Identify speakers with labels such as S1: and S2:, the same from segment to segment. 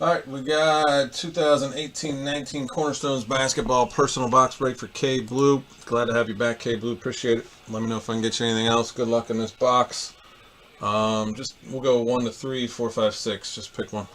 S1: All right, we got 2018-19 Cornerstones basketball personal box break for K Blue. Glad to have you back, K Blue. Appreciate it. Let me know if I can get you anything else. Good luck in this box. Just we'll go 1 to 3, 4, 5, 6. Just pick one.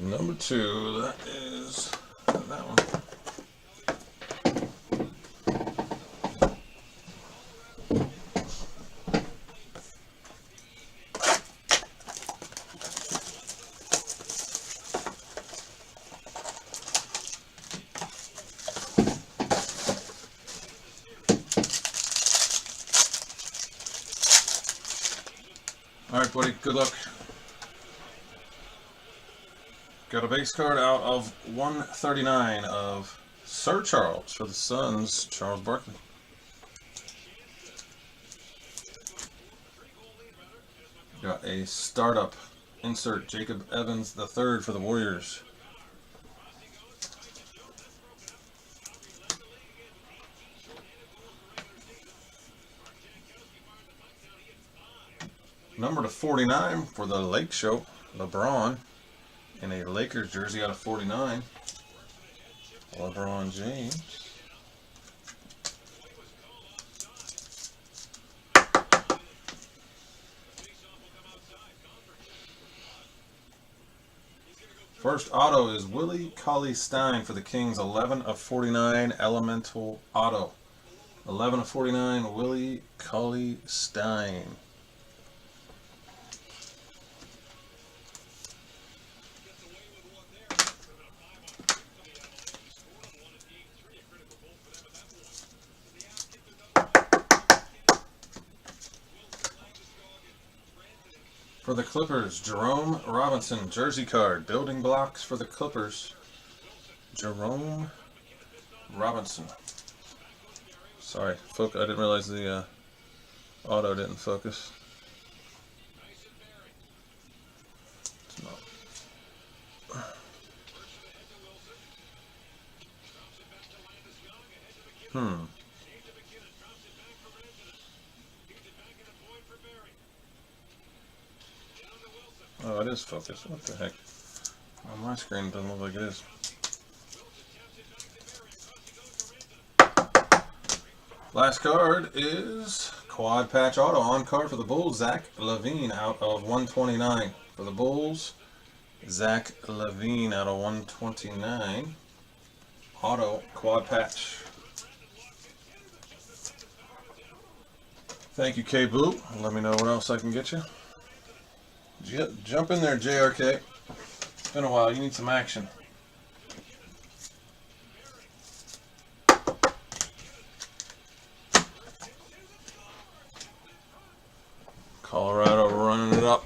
S1: Number 2, that is that one. All right, buddy. Good luck. Got a base card out of 139 of Sir Charles for the Suns, Charles Barkley. Got a startup insert, Jacob Evans III for the Warriors. Number to 49 for the Lake Show, LeBron. In a Lakers jersey out of 49, LeBron James. First auto is Willie Cauley-Stein for the Kings, 11 of 49 Elemental Auto. 11 of 49 Willie Cauley-Stein. For the Clippers, Jerome Robinson, jersey card, building blocks for the Clippers, Jerome Robinson. Sorry, I didn't realize the auto didn't focus. Oh, it is focused. What the heck? On my screen, it doesn't look like it is. Last card is quad patch auto on card for the Bulls, Zach LaVine out of 129. For the Bulls, Zach LaVine out of 129. Auto quad patch. Thank you, K Blue. Let me know what else I can get you. Jump in there, JRK. It's been a while. You need some action. Colorado running it up.